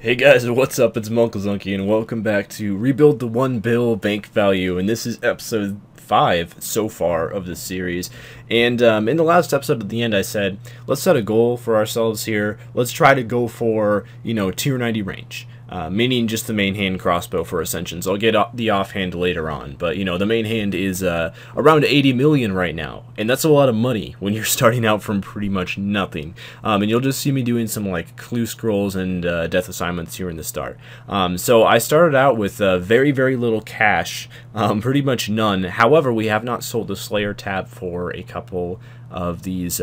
Hey guys, what's up? It's Monkelzunky, and welcome back to Rebuild the 1 Bill Bank Value, and this is episode 5 so far of this series. And in the last episode at the end I said, let's set a goal for ourselves here. Let's try to go for, tier 90 range. Meaning just the main hand crossbow for Ascensions. I'll get the offhand later on, but the main hand is around 80 million right now, and that's a lot of money when you're starting out from pretty much nothing. And you'll just see me doing some like clue scrolls and death assignments here in the start. So I started out with very little cash, pretty much none. However, we have not sold the Slayer tab for a couple of these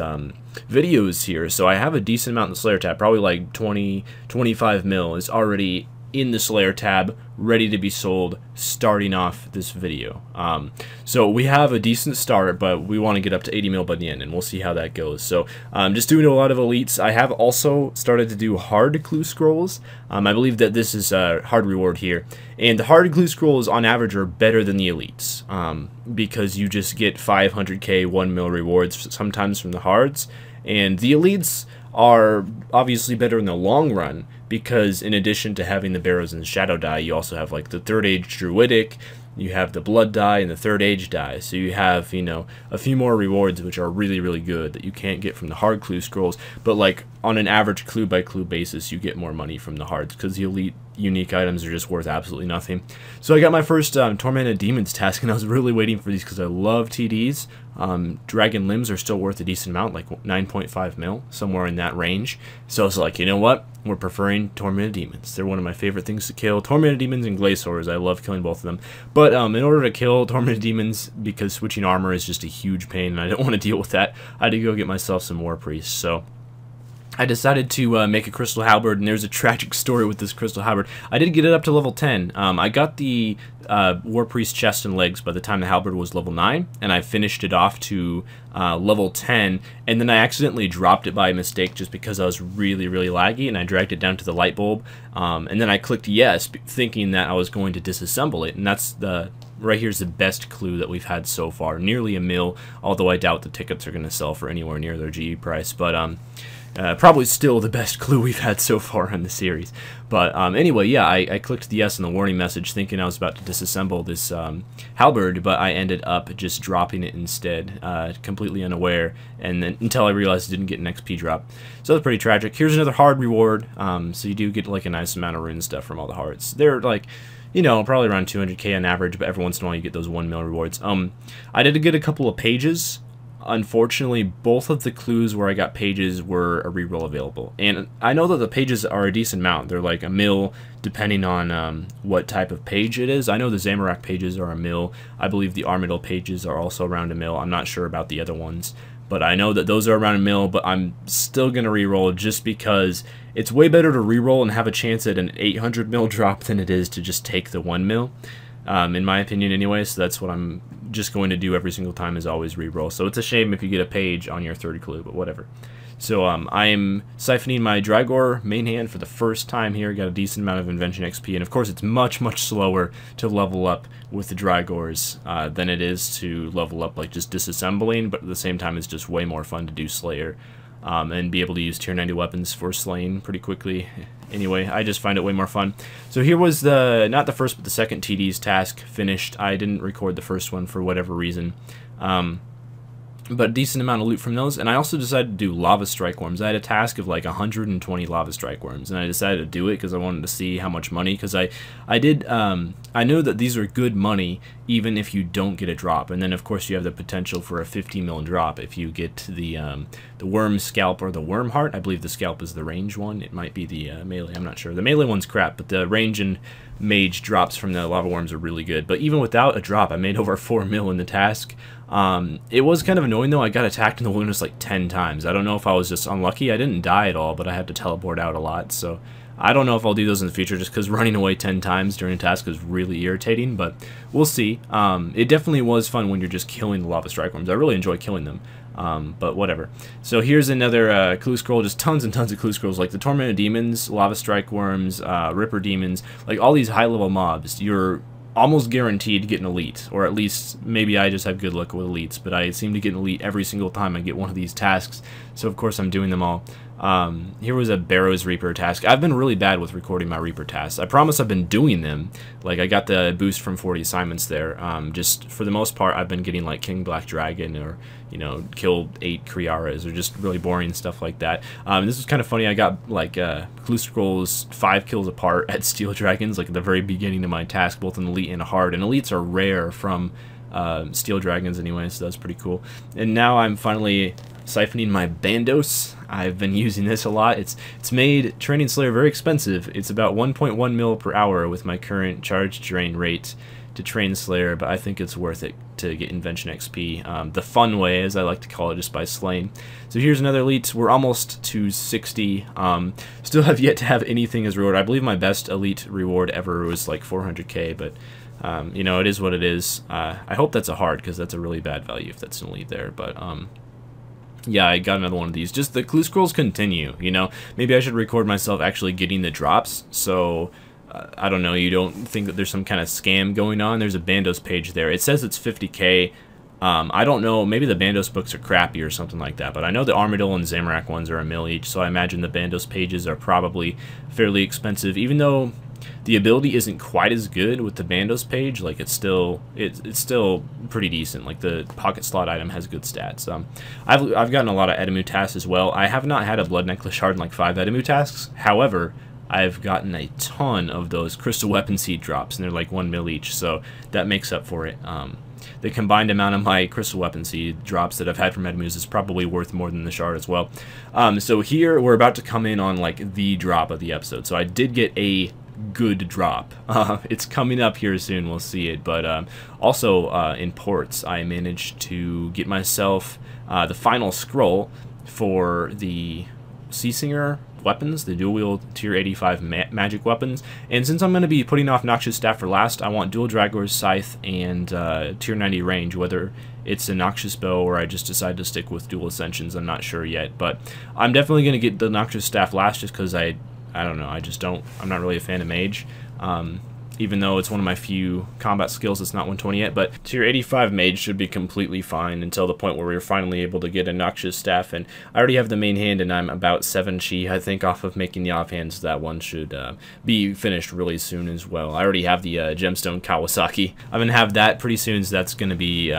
videos here, so I have a decent amount in the Slayer tab, probably like 20-25 mil is already in the Slayer tab, ready to be sold, starting off this video. So we have a decent start, but we want to get up to 80 mil by the end, and we'll see how that goes. So just doing a lot of elites. I have also started to do hard clue scrolls. I believe that this is a hard reward here, and the hard clue scrolls on average are better than the elites, because you just get 500k 1 mil rewards sometimes from the hards, and the elites are obviously better in the long run, because in addition to having the Barrows and Shadow die, you also have like the Third Age Druidic, you have the Blood die and the Third Age die, so you have, a few more rewards which are really good that you can't get from the hard clue scrolls, but like on an average clue by clue basis you get more money from the hards, because the elite unique items are just worth absolutely nothing. So I got my first Tormented Demons task, and I was really waiting for these because I love TDs. Dragon Limbs are still worth a decent amount, like 9.5 mil, somewhere in that range. So I was like, you know what? We're preferring Tormented Demons. They're one of my favorite things to kill. Tormented Demons and Glaciers, I love killing both of them. But in order to kill Tormented Demons, because switching armor is just a huge pain, and I didn't want to deal with that, I had to go get myself some War Priests. So I decided to make a Crystal Halberd, and there's a tragic story with this Crystal Halberd. I did get it up to level 10. I got the War Priest chest and legs by the time the Halberd was level 9, and I finished it off to level 10, and then I accidentally dropped it by mistake just because I was really laggy, and I dragged it down to the light bulb, and then I clicked yes, thinking that I was going to disassemble it, and that's the... Right here's the best clue that we've had so far, nearly a mil, although I doubt the tickets are going to sell for anywhere near their GE price, but probably still the best clue we've had so far in the series. But anyway, yeah, I clicked the yes in the warning message thinking I was about to disassemble this Halberd, but I ended up just dropping it instead, completely unaware, and then until I realized I didn't get an XP drop. So that's pretty tragic. Here's another hard reward, so you do get like a nice amount of rune stuff from all the hards. They're like, probably around 200k on average, but every once in a while you get those 1 mil rewards. I did get a couple of pages. Unfortunately, both of the clues where I got pages were a reroll available, and I know that the pages are a decent amount. They're like a mil depending on what type of page it is. I know the Zamorak pages are a mil. I believe the Armadyl pages are also around a mil. I'm not sure about the other ones, but I know that those are around a mil, but I'm still going to reroll just because it's way better to reroll and have a chance at an 800 mil drop than it is to just take the 1 mil. In my opinion anyway, so that's what I'm just going to do every single time, is always reroll. So it's a shame if you get a page on your third clue, but whatever. So I am siphoning my Drygor main hand for the first time here, got a decent amount of Invention XP, and of course it's much slower to level up with the Drygors than it is to level up like just disassembling, but at the same time it's just way more fun to do Slayer. And be able to use tier 90 weapons for slaying pretty quickly. Anyway, I just find it way more fun. So here was not the first, but the second TD's task finished. I didn't record the first one for whatever reason. But a decent amount of loot from those, and I also decided to do Lava Strike Worms. I had a task of like 120 Lava Strike Worms, and I decided to do it because I wanted to see how much money, because I know that these are good money even if you don't get a drop, and then of course you have the potential for a 50 mil drop if you get the Worm Scalp or the Worm Heart. I believe the Scalp is the range one. It might be the melee, I'm not sure. The melee one's crap, but the range and mage drops from the Lava Worms are really good. But even without a drop, I made over 4 mil in the task. It was kind of annoying though. I got attacked in the wilderness like 10 times. I don't know if I was just unlucky. I didn't die at all, but I had to teleport out a lot, so I don't know if I'll do those in the future, just because running away 10 times during a task is really irritating, but we'll see. It definitely was fun when you're just killing the Lava Strike Worms. I really enjoy killing them. But whatever. So here's another clue scroll, just tons and tons of clue scrolls, like the Tormented Demons, Lava Strike Worms, Ripper Demons, like all these high level mobs. You're almost guaranteed to get an elite, or at least maybe I just have good luck with elites, but I seem to get an elite every single time I get one of these tasks, so of course I'm doing them all. Here was a Barrows Reaper task. I've been really bad with recording my Reaper tasks. I promise I've been doing them. Like, I got the boost from 40 assignments there. Just for the most part, I've been getting like King Black Dragon, or, you know, kill 8 Kriaras, or just really boring stuff like that. This was kind of funny. I got like Clue Scrolls 5 kills apart at Steel Dragons, like at the very beginning of my task, both in Elite and Hard. And Elites are rare from Steel Dragons anyway, so that's pretty cool. And now I'm finally siphoning my Bandos. I've been using this a lot. It's made Training Slayer very expensive. It's about 1.1 mil per hour with my current charge drain rate to train Slayer, but I think it's worth it to get Invention XP, the fun way, as I like to call it, just by slaying. So here's another elite. We're almost to 60. Still have yet to have anything as reward. I believe my best elite reward ever was like 400k, but you know, it is what it is. I hope that's a hard, because that's a really bad value if that's an elite there, but yeah, I got another one of these. Just the Clue Scrolls continue, you know. Maybe I should record myself actually getting the drops, so I don't know, you don't think that there's some kind of scam going on. There's a Bandos page there. It says it's 50k. I don't know, maybe the Bandos books are crappy or something like that, but I know the Armadillo and Zamorak ones are a mil each, so I imagine the Bandos pages are probably fairly expensive, even though the ability isn't quite as good with the Bandos page. Like, it's still pretty decent. Like, the pocket slot item has good stats. I've gotten a lot of Edemu tasks as well. I have not had a Blood Necklace shard in like 5 Edemu tasks. However, I've gotten a ton of those Crystal Weapon Seed drops, and they're like 1 mil each, so that makes up for it. The combined amount of my Crystal Weapon Seed drops that I've had from Edemus is probably worth more than the shard as well. So here, we're about to come in on like the drop of the episode. So I did get a good drop. It's coming up here soon, we'll see it. But also in ports, I managed to get myself the final scroll for the Sea Singer weapons, the dual wield tier 85 magic weapons. And since I'm going to be putting off Noxious Staff for last, I want dual Dragor's Scythe and tier 90 range, whether it's a Noxious Bow or I just decide to stick with dual Ascensions. I'm not sure yet, but I'm definitely going to get the Noxious Staff last, just because I don't know, I'm not really a fan of Mage. Even though it's one of my few combat skills, it's not 120 yet, but tier 85 Mage should be completely fine until the point where we're finally able to get a Noxious Staff, and I already have the main hand, and I'm about 7 chi, I think, off of making the offhands. That one should be finished really soon as well. I already have the Gemstone Kawasaki. I'm going to have that pretty soon, so that's going to be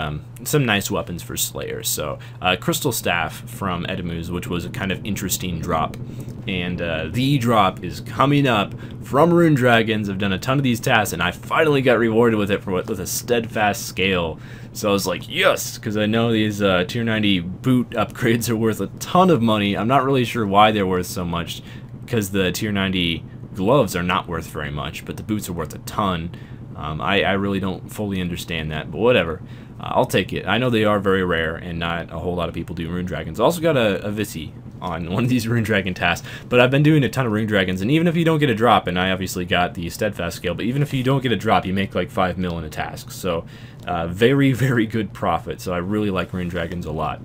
some nice weapons for Slayer. So, Crystal Staff from Edemus, which was a kind of interesting drop, and the drop is coming up from Rune Dragons. I've done a ton of these tasks, and I finally got rewarded with it with a steadfast scale. So I was like, yes, because I know these tier 90 boot upgrades are worth a ton of money. I'm not really sure why they're worth so much, because the tier 90 gloves are not worth very much, but the boots are worth a ton. I really don't fully understand that, but whatever. I'll take it. I know they are very rare, and not a whole lot of people do Rune Dragons. I also got a Visi on one of these Rune Dragon tasks, but I've been doing a ton of Rune Dragons, and even if you don't get a drop, and I obviously got the Steadfast scale, but even if you don't get a drop, you make like 5 mil in a task, so very, very good profit. So I really like Rune Dragons a lot.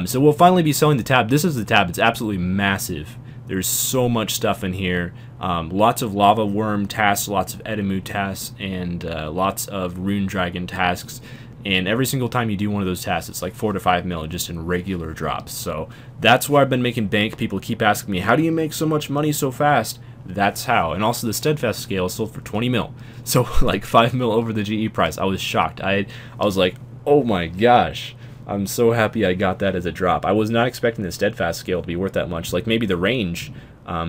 So we'll finally be selling the tab. This is the tab. It's absolutely massive. There's so much stuff in here. Lots of Lava Worm tasks, lots of Edemu tasks, and lots of Rune Dragon tasks. And every single time you do one of those tasks, it's like 4 to 5 mil just in regular drops. So that's why I've been making bank. People keep asking me, how do you make so much money so fast? That's how. And also the Steadfast scale sold for 20 mil. So like 5 mil over the GE price. I was shocked. I was like, oh my gosh. I'm so happy I got that as a drop. I was not expecting the Steadfast scale to be worth that much. Like maybe the range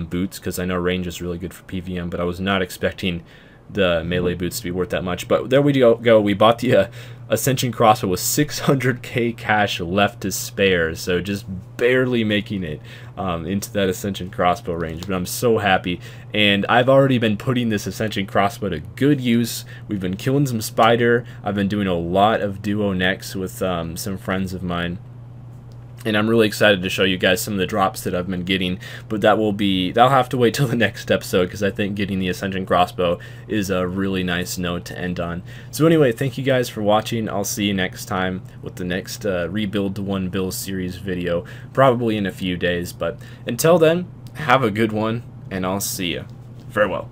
boots, because I know range is really good for PVM, but I was not expecting the melee boots to be worth that much. But there we go. We bought the Ascension crossbow with 600k cash left to spare, so just barely making it into that Ascension crossbow range. But I'm so happy, and I've already been putting this Ascension crossbow to good use. We've been killing some spider. I've been doing a lot of duo necks with some friends of mine, and I'm really excited to show you guys some of the drops that I've been getting, but that'll have to wait till the next episode, because I think getting the Ascension crossbow is a really nice note to end on. So anyway, thank you guys for watching. I'll see you next time with the next Rebuild to 1 Bill series video, probably in a few days, but until then, have a good one, and I'll see you. Farewell.